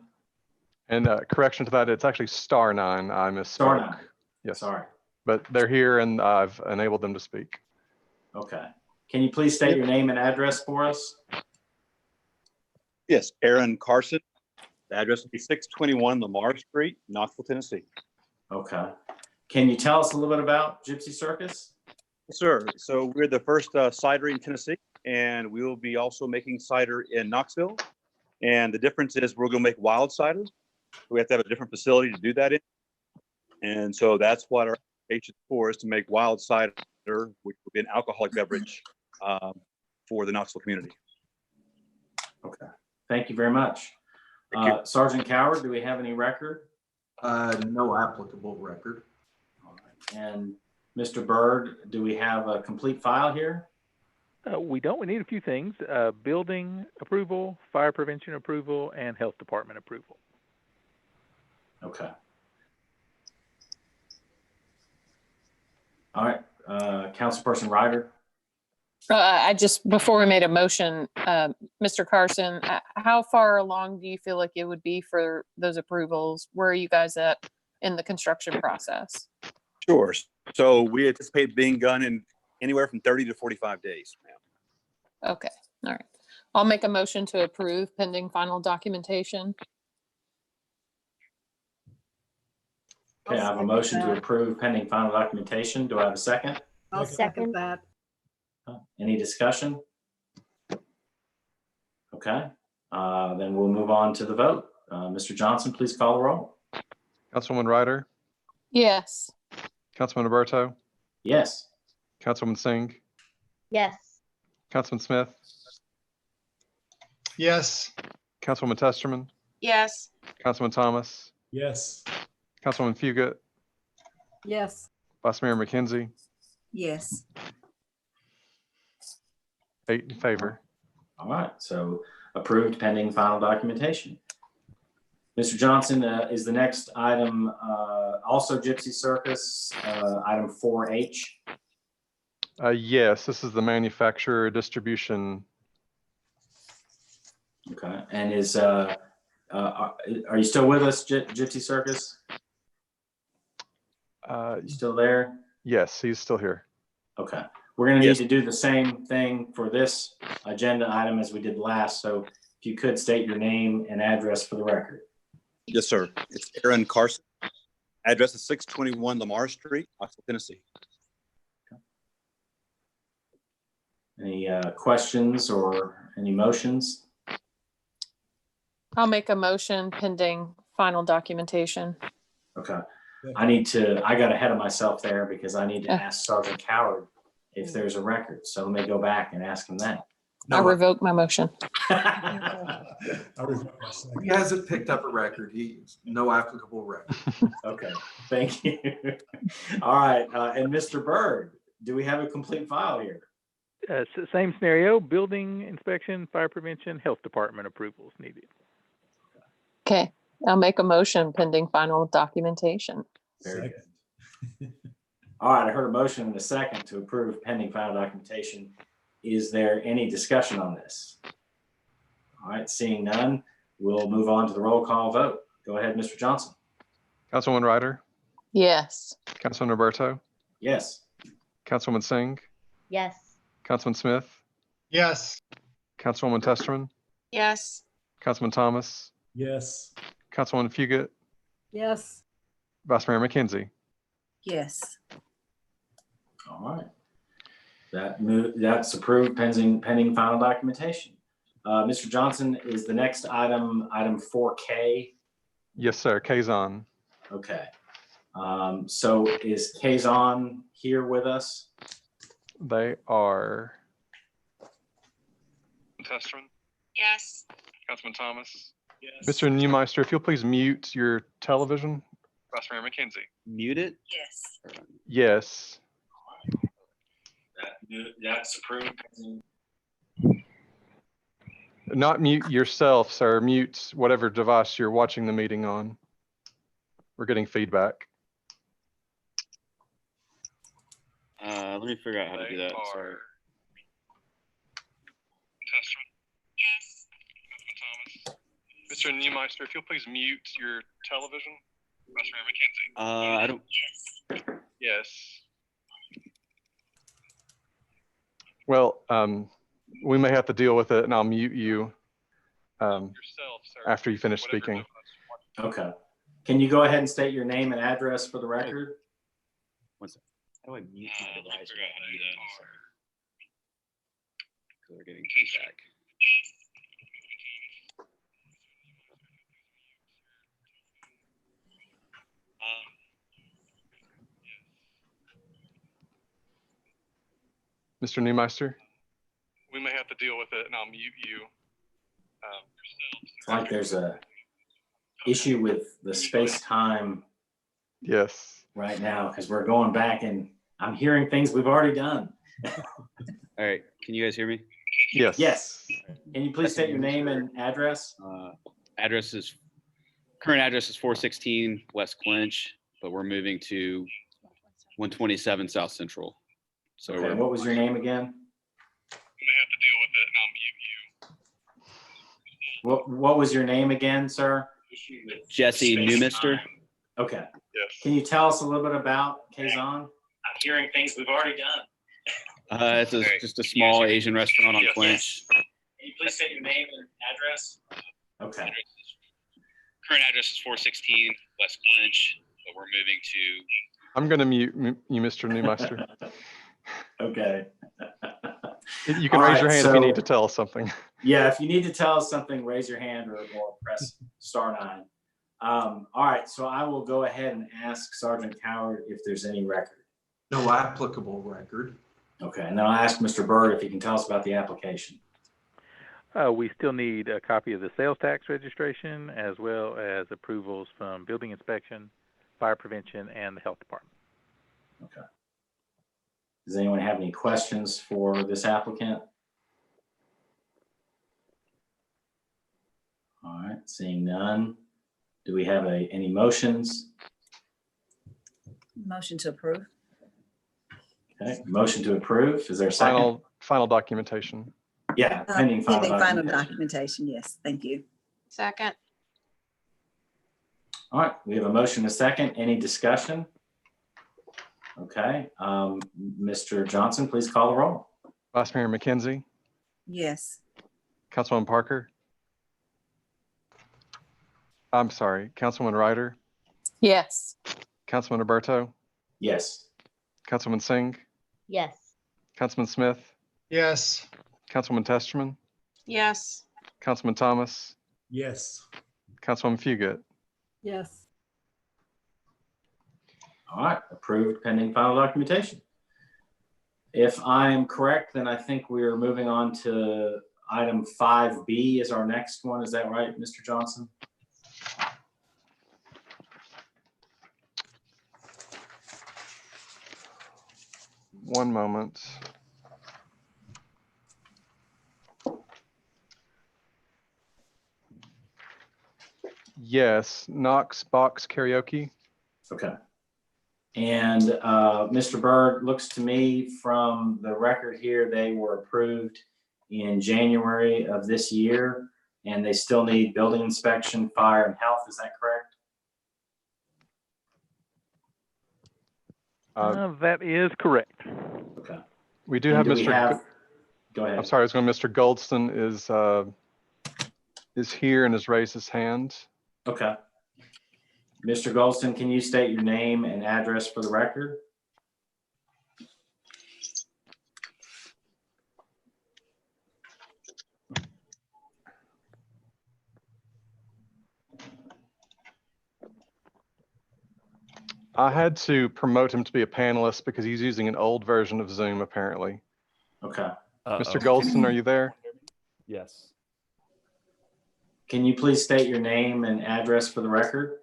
Speaker 2: And correction to that, it's actually *9. I misspoke.
Speaker 6: Star 9.
Speaker 2: Yes.
Speaker 6: Sorry.
Speaker 2: But they're here and I've enabled them to speak.
Speaker 6: Okay. Can you please state your name and address for us?
Speaker 12: Yes, Aaron Carson. The address will be 621 Lamar Street, Knoxville, Tennessee.
Speaker 6: Okay. Can you tell us a little bit about Gypsy Circus?
Speaker 12: Yes, sir. So we're the first cidery in Tennessee, and we will be also making cider in Knoxville. And the difference is we're going to make wild cider. We have to have a different facility to do that in. And so that's what our application for is to make wild cider, which will be an alcoholic beverage for the Knoxville community.
Speaker 6: Okay. Thank you very much. Sergeant Coward, do we have any record?
Speaker 5: No applicable record.
Speaker 6: All right. And Mr. Byrd, do we have a complete file here?
Speaker 1: We don't. We need a few things. Building approval, fire prevention approval, and health department approval.
Speaker 6: Okay. All right. Councilperson Ryder.
Speaker 8: I just, before we made a motion, Mr. Carson, how far along do you feel like it would be for those approvals? Where are you guys at in the construction process?
Speaker 12: Sure. So we anticipate being done in anywhere from 30 to 45 days, ma'am.
Speaker 8: Okay, all right. I'll make a motion to approve pending final documentation.
Speaker 6: Okay, I have a motion to approve pending final documentation. Do I have a second?
Speaker 9: I'll second that.
Speaker 6: Any discussion? Okay, then we'll move on to the vote. Mr. Johnson, please call the roll.
Speaker 2: Councilwoman Ryder,
Speaker 8: Yes.
Speaker 2: Councilman Roberto,
Speaker 6: Yes.
Speaker 2: Councilwoman Singh,
Speaker 10: Yes.
Speaker 2: Councilman Smith,
Speaker 4: Yes.
Speaker 2: Councilwoman Testerman,
Speaker 8: Yes.
Speaker 2: Councilman Thomas,
Speaker 3: Yes.
Speaker 2: Councilwoman Fugit,
Speaker 9: Yes.
Speaker 2: Vice Mayor McKenzie,
Speaker 11: Yes.
Speaker 2: 8 in favor.
Speaker 6: All right, so approved pending final documentation. Mr. Johnson, is the next item also Gypsy Circus, item 4H?
Speaker 2: Yes, this is the manufacturer distribution.
Speaker 6: Okay, and is are you still with us, Gypsy Circus? You still there?
Speaker 2: Yes, he's still here.
Speaker 6: Okay, we're gonna need to do the same thing for this agenda item as we did last. So if you could state your name and address for the record.
Speaker 12: Yes, sir. It's Aaron Carson. Address is 621 Lamar Street, Knoxville, Tennessee.
Speaker 6: Any questions or any motions?
Speaker 8: I'll make a motion pending final documentation.
Speaker 6: Okay. I got ahead of myself there because I need to ask Sergeant Coward if there's a record. So let me go back and ask him that.
Speaker 8: I revoke my motion.
Speaker 5: He hasn't picked up a record. He's no applicable record.
Speaker 6: Okay, thank you. All right, and Mr. Bird, do we have a complete file here?
Speaker 1: Same scenario, building inspection, fire prevention, health department approvals needed.
Speaker 8: Okay, I'll make a motion pending final documentation.
Speaker 6: Very good. All right, I heard a motion and a second to approve pending final documentation. Is there any discussion on this? All right, seeing none, we'll move on to the roll call vote. Go ahead, Mr. Johnson.
Speaker 2: Councilwoman Ryder,
Speaker 8: Yes.
Speaker 2: Councilman Roberto,
Speaker 6: Yes.
Speaker 2: Councilwoman Singh,
Speaker 10: Yes.
Speaker 2: Councilman Smith,
Speaker 4: Yes.
Speaker 2: Councilwoman Testerman,
Speaker 8: Yes.
Speaker 2: Councilman Thomas,
Speaker 3: Yes.
Speaker 2: Councilwoman Fugit,
Speaker 9: Yes.
Speaker 2: Vice Mayor McKenzie.
Speaker 11: Yes.
Speaker 6: All right. That's approved pending final documentation. Mr. Johnson, is the next item 4K?
Speaker 2: Yes, sir. Kazan.
Speaker 6: Okay. So is Kazan here with us?
Speaker 2: They are.
Speaker 13: Testerman,
Speaker 8: Yes.
Speaker 13: Councilman Thomas,
Speaker 3: Yes.
Speaker 2: Mr. Neumeister, if you'll please mute your television.
Speaker 13: Vice Mayor McKenzie.
Speaker 12: Mute it?
Speaker 11: Yes.
Speaker 2: Yes.
Speaker 6: That's approved.
Speaker 2: Not mute yourself, sir. Mute whatever device you're watching the meeting on. We're getting feedback.
Speaker 14: Let me figure out how to do that. Sorry.
Speaker 13: Testerman.
Speaker 8: Yes.
Speaker 13: Councilman Thomas. Mr. Neumeister, if you'll please mute your television. Vice Mayor McKenzie.
Speaker 14: I don't.
Speaker 13: Yes.
Speaker 2: Well, we may have to deal with it, and I'll mute you
Speaker 13: Yourself, sir.
Speaker 2: after you finish speaking.
Speaker 6: Okay. Can you go ahead and state your name and address for the record?
Speaker 14: One second. How do I mute my device?
Speaker 13: Let me figure out how to do that. Sorry.
Speaker 14: Because we're getting feedback.
Speaker 2: Mr. Neumeister?
Speaker 13: We may have to deal with it, and I'll mute you.
Speaker 6: It's like there's a issue with the space-time
Speaker 2: Yes.
Speaker 6: right now because we're going back and I'm hearing things we've already done.
Speaker 14: All right. Can you guys hear me?
Speaker 2: Yes.
Speaker 6: Yes. Can you please state your name and address?
Speaker 14: Current address is 416 West Clinch, but we're moving to 127 South Central. So
Speaker 6: Okay, what was your name again?
Speaker 13: We may have to deal with it, and I'll mute you.
Speaker 6: What was your name again, sir?
Speaker 14: Jesse Newmister.
Speaker 6: Okay.
Speaker 13: Yes.
Speaker 6: Can you tell us a little bit about Kazan? I'm hearing things we've already done.
Speaker 14: It's just a small Asian restaurant on Clinch.
Speaker 6: Can you please state your name and address? Okay.
Speaker 14: Current address is 416 West Clinch, but we're moving to.
Speaker 2: I'm going to mute you, Mr. Neumeister.
Speaker 6: Okay.
Speaker 2: You can
Speaker 6: All
Speaker 2: raise your
Speaker 6: right,
Speaker 2: hand if you need to tell us something.
Speaker 6: Yeah, if you need to tell us something, raise your hand or press *9. All right, so I will go ahead and ask Sergeant Coward if there's any record.
Speaker 5: No applicable record.
Speaker 6: Okay, and then I'll ask Mr. Byrd if he can tell us about the application.
Speaker 1: We still need a copy of the sales tax registration as well as approvals from building inspection, fire prevention, and the health department.
Speaker 6: Okay. Does anyone have any questions for this applicant? All right, seeing none. Do we have any motions?
Speaker 11: Motion to approve.
Speaker 6: Okay, motion to approve. Is there a second?
Speaker 2: Final documentation.
Speaker 6: Yeah, pending final documentation.
Speaker 11: Documentation, yes, thank you.
Speaker 8: Second.
Speaker 6: All right, we have a motion and a second. Any discussion? Okay, Mr. Johnson, please call the roll.
Speaker 2: Vice Mayor McKenzie,
Speaker 11: Yes.
Speaker 2: Councilwoman Parker. I'm sorry, Councilwoman Ryder,
Speaker 8: Yes.
Speaker 2: Councilman Roberto,
Speaker 6: Yes.
Speaker 2: Councilman Singh,
Speaker 10: Yes.
Speaker 2: Councilman Smith,
Speaker 4: Yes.
Speaker 2: Councilwoman Testerman,
Speaker 8: Yes.
Speaker 2: Councilman Thomas,
Speaker 3: Yes.
Speaker 2: Councilwoman Fugit.
Speaker 9: Yes.
Speaker 6: All right, approved pending final documentation. If I'm correct, then I think we're moving on to item 5B is our next one. Is that right, Mr. Johnson?
Speaker 2: One moment. Yes, Knox Box Karaoke.
Speaker 6: Okay. And Mr. Byrd, looks to me from the record here, they were approved in January of this year, and they still need building inspection, fire, and health. Is that correct?
Speaker 1: That is correct.
Speaker 6: Okay.
Speaker 2: We do
Speaker 6: And
Speaker 2: have
Speaker 6: do we
Speaker 2: Mr.
Speaker 6: have- Go ahead.
Speaker 2: I'm sorry, I was going. Mr. Goldston is here and has raised his hand.
Speaker 6: Okay. Mr. Goldston, can you state your name and address for the record?
Speaker 2: I had to promote him to be a panelist because he's using an old version of Zoom, apparently.
Speaker 6: Okay.
Speaker 2: Mr. Goldston, are you there?
Speaker 15: Yes.
Speaker 6: Can you please state your name and address for the record?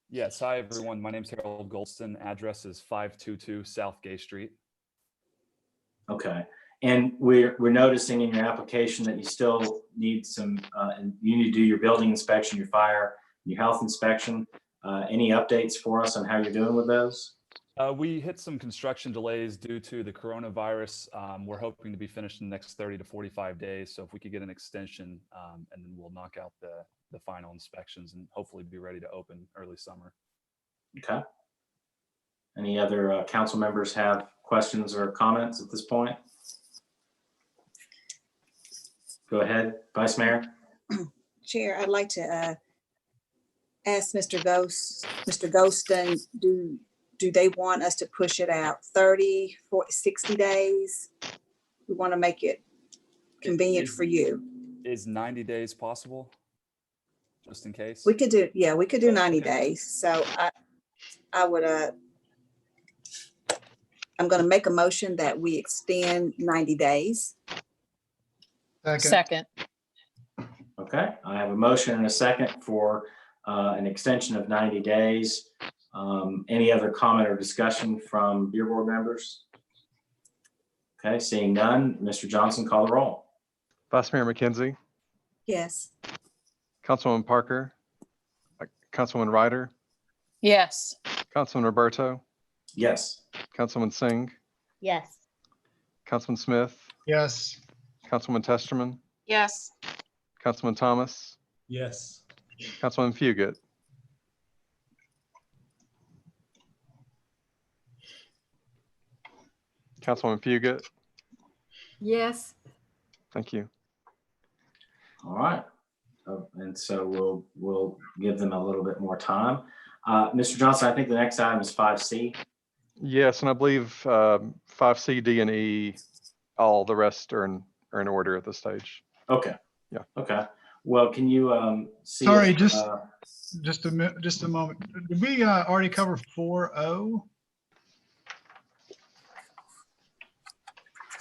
Speaker 15: Yes. Hi, everyone. My name's Harold Goldston. Address is 522 South Gay Street.
Speaker 6: Okay. And we're noticing in your application that you still need some, and you need to do your building inspection, your fire, your health inspection. Any updates for us on how you're doing with those?
Speaker 15: We hit some construction delays due to the coronavirus. We're hoping to be finished in the next 30 to 45 days. So if we could get an extension, and then we'll knock out the final inspections and hopefully be ready to open early summer.
Speaker 6: Okay. Any other council members have questions or comments at this point? Go ahead, Vice Mayor.
Speaker 11: Chair, I'd like to ask Mr. Goldston, do they want us to push it out 30, 40, 60 days? We want to make it convenient for you.
Speaker 15: Is 90 days possible? Just in case?
Speaker 11: We could do, yeah, we could do 90 days. So I would, I'm going to make a motion that we extend 90 days.
Speaker 8: Second.
Speaker 6: Okay, I have a motion and a second for an extension of 90 days. Any other comment or discussion from Bureau Board members? Okay, seeing none, Mr. Johnson, call the roll.
Speaker 2: Vice Mayor McKenzie,
Speaker 11: Yes.
Speaker 2: Councilwoman Parker, Councilwoman Ryder,
Speaker 8: Yes.
Speaker 2: Councilman Roberto,
Speaker 6: Yes.
Speaker 2: Councilman Singh,
Speaker 10: Yes.
Speaker 2: Councilman Smith,
Speaker 4: Yes.
Speaker 2: Councilman Testerman,
Speaker 8: Yes.
Speaker 2: Councilman Thomas,
Speaker 3: Yes.
Speaker 2: Councilman Fugit. Councilwoman Fugit,
Speaker 9: Yes.
Speaker 2: thank you.
Speaker 6: All right. And so we'll give them a little bit more time. Mr. Johnson, I think the next item is 5C.
Speaker 2: Yes, and I believe 5C, D, and E, all the rest are in order at this stage.
Speaker 6: Okay.
Speaker 2: Yeah.
Speaker 6: Okay. Well, can you see?
Speaker 4: Sorry,
Speaker 6: if,
Speaker 4: just a moment. Did we already cover 4O?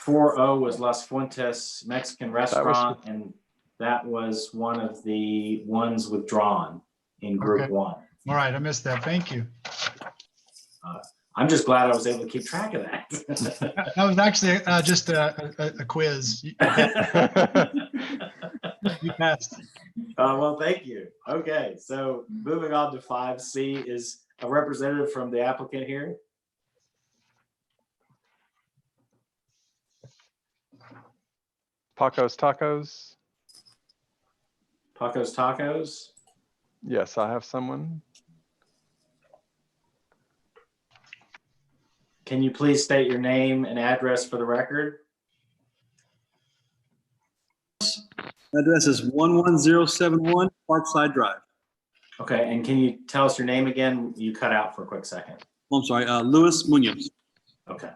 Speaker 6: 4-0 was Las Fuentes Mexican
Speaker 2: was
Speaker 6: Restaurant, and that was one of the ones withdrawn in Group
Speaker 4: Okay.
Speaker 6: 1.
Speaker 4: All right, I missed that. Thank you.
Speaker 6: I'm just glad I was able to keep track of that.
Speaker 4: That was actually just a quiz. You passed.
Speaker 6: Well, thank you. Okay, so moving on to 5C, is a representative from the applicant here?
Speaker 2: Paco's Tacos.
Speaker 6: Paco's Tacos?
Speaker 2: Yes, I have someone.
Speaker 6: Can you please state your name and address for the record?
Speaker 16: Address is 11071 Parkside Drive.
Speaker 6: Okay, and can you tell us your name again? You cut out for a quick second.
Speaker 16: Oh, I'm sorry, Luis Munoz.
Speaker 6: Okay.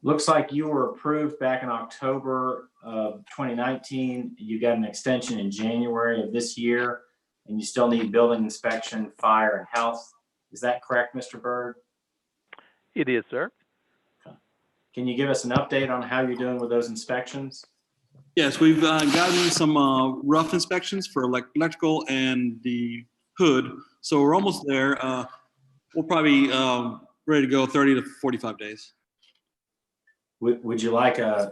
Speaker 6: Looks like you were approved back in October of 2019. You got an extension in January of this year, and you still need building inspection, fire, and health. Is that correct, Mr. Bird?
Speaker 1: It is, sir.
Speaker 6: Okay. Can you give us an update on how you're doing with those inspections?
Speaker 16: Yes, we've gotten some rough inspections for electrical and the hood. So we're almost there. We'll probably ready to go 30 to 45 days.
Speaker 6: Would you like us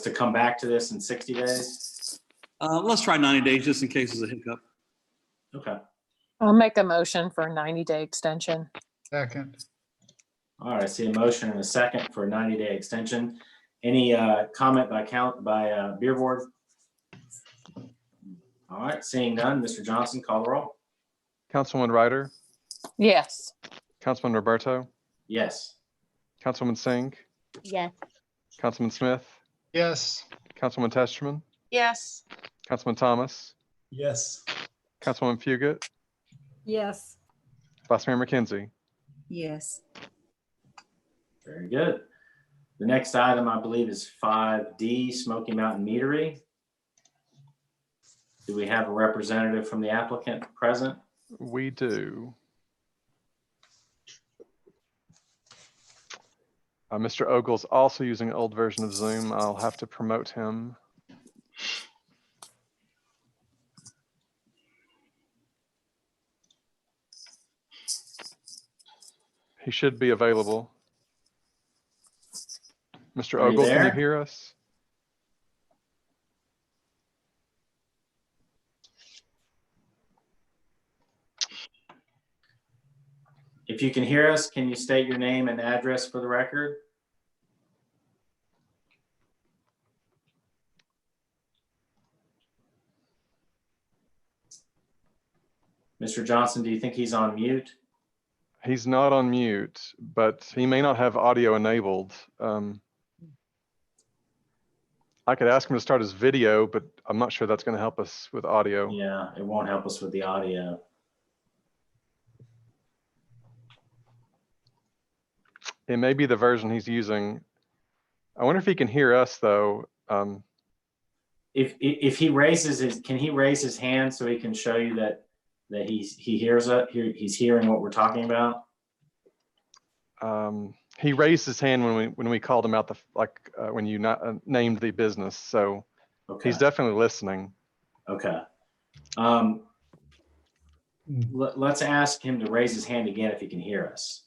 Speaker 6: to come back to this in 60 days?
Speaker 16: Let's try 90 days just in case there's a hiccup.
Speaker 6: Okay.
Speaker 8: I'll make a motion for a 90-day extension.
Speaker 4: Second.
Speaker 6: All right, I see a motion and a second for a 90-day extension. Any comment by Beer Board? All right, seeing none, Mr. Johnson, call the roll.
Speaker 2: Councilwoman Ryder,
Speaker 8: Yes.
Speaker 2: Councilman Roberto,
Speaker 6: Yes.
Speaker 2: Councilwoman Singh,
Speaker 10: Yes.
Speaker 2: Councilman Smith,
Speaker 4: Yes.
Speaker 2: Councilwoman Testerman,
Speaker 8: Yes.
Speaker 2: Councilman Thomas,
Speaker 3: Yes.
Speaker 2: Councilwoman Fugit,
Speaker 9: Yes.
Speaker 2: Vice Mayor McKenzie.
Speaker 11: Yes.
Speaker 6: Very good. The next item, I believe, is 5D, Smoky Mountain Meadery. Do we have a representative from the applicant present?
Speaker 2: We do. Mr. Ogle's also using an old version of Zoom. I'll have to promote him. He should be available. Mr.
Speaker 6: Are you
Speaker 2: Ogle, can you
Speaker 6: there?
Speaker 2: hear us?
Speaker 6: If you can hear us, can you state your name and address for the record? Mr. Johnson, do you think he's on mute?
Speaker 2: He's not on mute, but he may not have audio enabled. I could ask him to start his video, but I'm not sure that's going to help us with audio.
Speaker 6: Yeah, it won't help us with the audio.
Speaker 2: It may be the version he's using. I wonder if he can hear us though.
Speaker 6: If he raises his, can he raise his hand so he can show you that he hears it? He's hearing what we're talking about.
Speaker 2: He raised his hand when we called him out when you named the business. So
Speaker 6: Okay.
Speaker 2: he's definitely listening.
Speaker 6: Okay. Let's ask him to raise his hand again if he can hear us.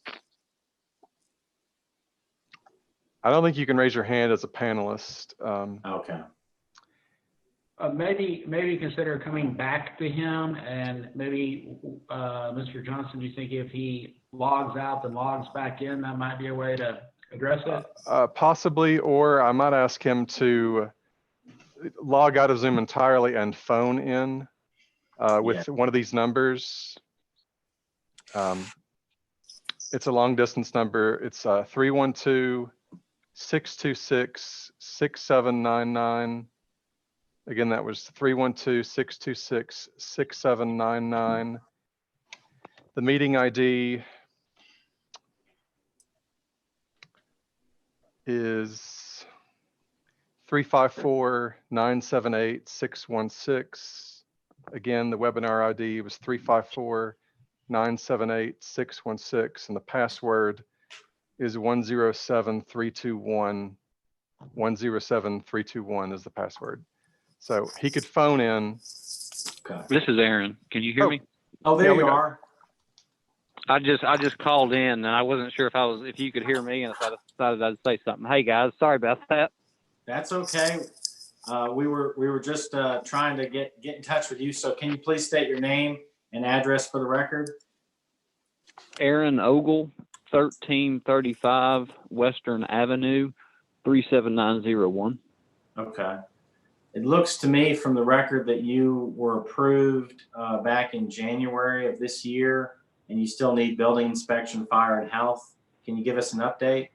Speaker 2: I don't think you can raise your hand as a panelist.
Speaker 6: Okay.
Speaker 7: Maybe consider coming back to him, and maybe Mr. Johnson, do you think if he logs out and logs back in, that might be a way to address it?
Speaker 2: Possibly, or I might ask him to log out of Zoom entirely and phone in with one of these numbers. It's a long distance number. It's 312-626-6799. Again, that was 312-626-6799. The meeting ID is 354-978-616. Again, the webinar ID was 354-978-616, and the password is 107321. 107321 is the password. So he could phone in.
Speaker 6: Okay.
Speaker 17: This is Aaron. Can you hear me?
Speaker 6: Oh, there
Speaker 2: Yeah, we
Speaker 6: you
Speaker 2: got-
Speaker 6: are.
Speaker 17: I just called in and I wasn't sure if you could hear me, and so I decided I'd say something. Hey guys, sorry about that.
Speaker 6: That's okay. We were just trying to get in touch with you. So can you please state your name and address for the record?
Speaker 17: Aaron Ogle, 1335 Western Avenue, 37901.
Speaker 6: Okay. It looks to me from the record that you were approved back in January of this year, and you still need building inspection, fire, and health. Can you give us an update?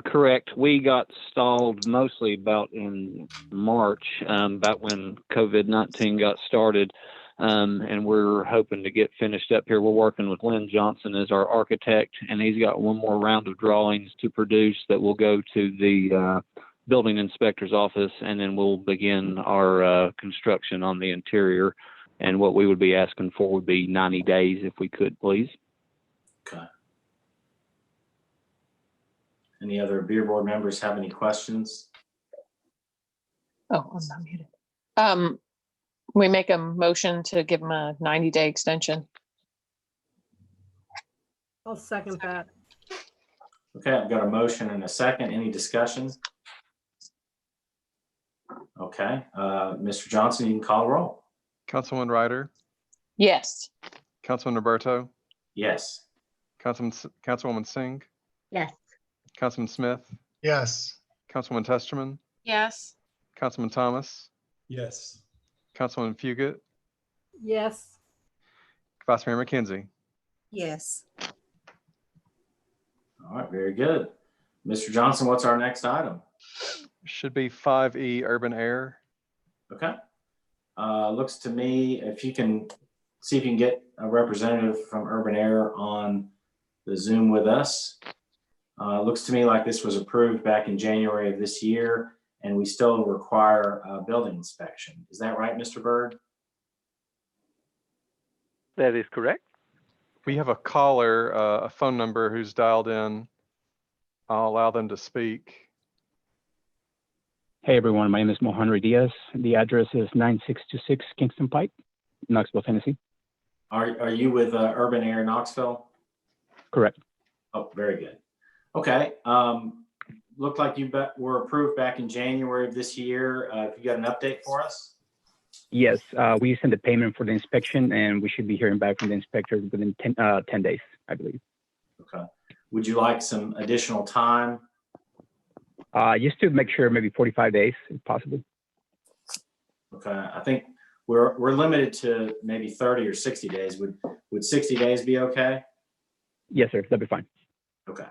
Speaker 17: Correct. We got stalled mostly about in March, about when COVID-19 got started. And we're hoping to get finished up here. We're working with Lynn Johnson as our architect, and he's got one more round of drawings to produce that will go to the building inspector's office, and then we'll begin our construction on the interior. And what we would be asking for would be 90 days if we could, please.
Speaker 6: Okay. Any other beer board members have any questions?
Speaker 8: Oh, I'm not muted. We make a motion to give them a 90-day extension.
Speaker 9: I'll second that.
Speaker 6: Okay, I've got a motion and a second. Any discussion? Okay, Mr. Johnson, you can call the roll.
Speaker 2: Councilwoman Ryder,
Speaker 8: Yes.
Speaker 2: Councilman Roberto,
Speaker 6: Yes.
Speaker 2: Councilwoman Singh,
Speaker 10: Yes.
Speaker 2: Councilman Smith,
Speaker 4: Yes.
Speaker 2: Councilwoman Testerman,
Speaker 8: Yes.
Speaker 2: Councilman Thomas,
Speaker 3: Yes.
Speaker 2: Councilman Fugit,
Speaker 9: Yes.
Speaker 2: Vice Mayor McKenzie.
Speaker 11: Yes.
Speaker 6: All right, very good. Mr. Johnson, what's our next item?
Speaker 2: Should be 5E Urban Air.
Speaker 6: Okay. Looks to me, if you can see if you can get a representative from Urban Air on the Zoom with us. Looks to me like this was approved back in January of this year, and we still require a building inspection. Is that right, Mr. Byrd?
Speaker 1: That is correct.
Speaker 2: We have a caller, a phone number who's dialed in. I'll allow them to speak.
Speaker 18: Hey everyone, my name is Mohan Diaz. The address is 9626 Kingston Pike, Knoxville, Tennessee.
Speaker 6: Are you with Urban Air Knoxville?
Speaker 18: Correct.
Speaker 6: Oh, very good. Okay. Looked like you were approved back in January of this year. If you got an update for us?
Speaker 18: Yes, we sent the payment for the inspection and we should be hearing back from the inspector within 10 days, I believe.
Speaker 6: Okay. Would you like some additional time?
Speaker 18: Just to make sure, maybe 45 days if possible.
Speaker 6: Okay. I think we're limited to maybe 30 or 60 days. Would 60 days be okay?
Speaker 18: Yes, sir, that'd be fine.
Speaker 6: Okay.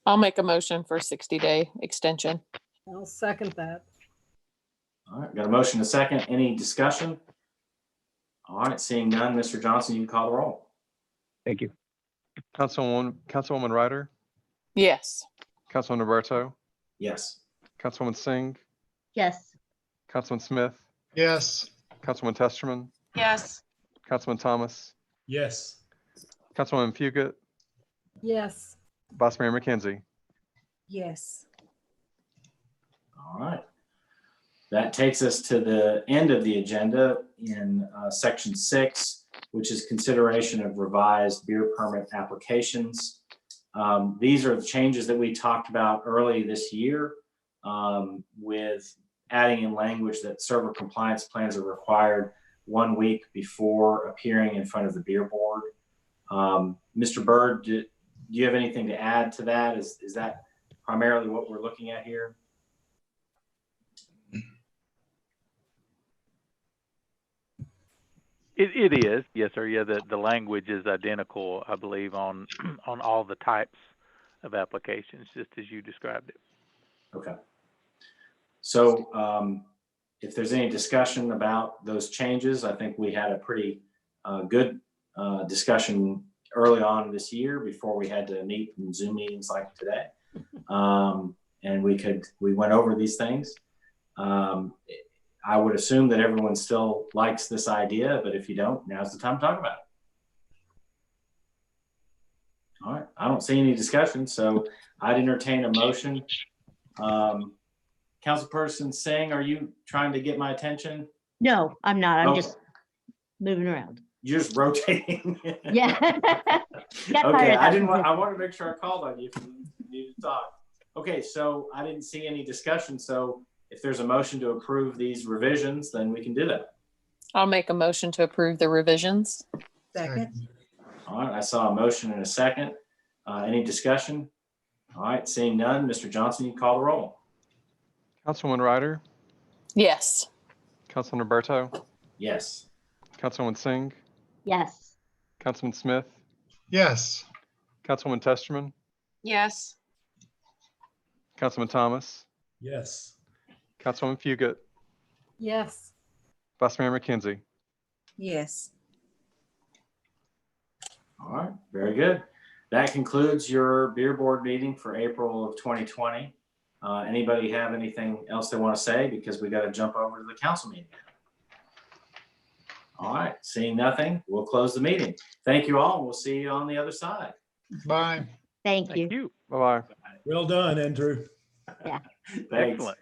Speaker 8: I'll make a motion for a 60-day extension.
Speaker 9: I'll second that.
Speaker 6: All right. Got a motion and a second. Any discussion? All right. Seeing none, Mr. Johnson, you can call the roll.
Speaker 18: Thank you.
Speaker 2: Councilwoman Ryder,
Speaker 8: Yes.
Speaker 2: Councilman Roberto,
Speaker 6: Yes.
Speaker 2: Councilwoman Singh,
Speaker 10: Yes.
Speaker 2: Councilman Smith,
Speaker 4: Yes.
Speaker 2: Councilman Testerman,
Speaker 8: Yes.
Speaker 2: Councilman Thomas,
Speaker 3: Yes.
Speaker 2: Councilwoman Fugit,
Speaker 9: Yes.
Speaker 2: Vice Mayor McKenzie.
Speaker 11: Yes.
Speaker 6: All right. That takes us to the end of the agenda in section 6, which is consideration of revised beer permit applications. These are the changes that we talked about early this year, with adding in language that server compliance plans are required 1 week before appearing in front of the beer board. Mr. Byrd, do you have anything to add to that? Is that primarily what we're looking at here?
Speaker 1: It is, yes, sir. Yeah, the language is identical, I believe, on all the types of applications, just as you described it.
Speaker 6: Okay. So if there's any discussion about those changes, I think we had a pretty good discussion early on this year before we had to meet in Zoom meetings like today. And we went over these things. I would assume that everyone still likes this idea, but if you don't, now's the time to talk about All right, I don't see any discussion, so I'd entertain a motion. Councilperson Singh, are you trying to get my attention?
Speaker 10: No, I'm not. I'm
Speaker 6: Okay.
Speaker 10: just moving around.
Speaker 6: You're just rotating.
Speaker 10: Yeah.
Speaker 6: Okay, I want to make sure I called on you if you need to talk. Okay, so I didn't see any discussion, so if there's a motion to approve these revisions, then we can do that.
Speaker 8: I'll make a motion to approve the revisions.
Speaker 11: Second.
Speaker 6: All right, I saw a motion in a second. Any discussion? All right, seeing none, Mr. Johnson, you call the roll.
Speaker 2: Councilwoman Ryder,
Speaker 8: Yes.
Speaker 2: Councilman Roberto,
Speaker 6: Yes.
Speaker 2: Councilwoman Singh,
Speaker 10: Yes.
Speaker 2: Councilman Smith,
Speaker 4: Yes.
Speaker 2: Councilwoman Testerman,
Speaker 8: Yes.
Speaker 2: Councilman Thomas,
Speaker 3: Yes.
Speaker 2: Councilwoman Fugit,
Speaker 9: Yes.
Speaker 2: Vice Mayor McKenzie.
Speaker 11: Yes.
Speaker 6: All right, very good. That concludes your beer board meeting for April of 2020. Anybody have anything else they want to say? Because we got to jump over to the council meeting. All right, seeing nothing, we'll close the meeting. Thank you all. We'll see you on the other side.
Speaker 4: Bye.
Speaker 10: Thank you.
Speaker 2: Bye-bye.
Speaker 3: Well done, Andrew.
Speaker 10: Yeah.
Speaker 6: Thanks.
Speaker 1: Excellent.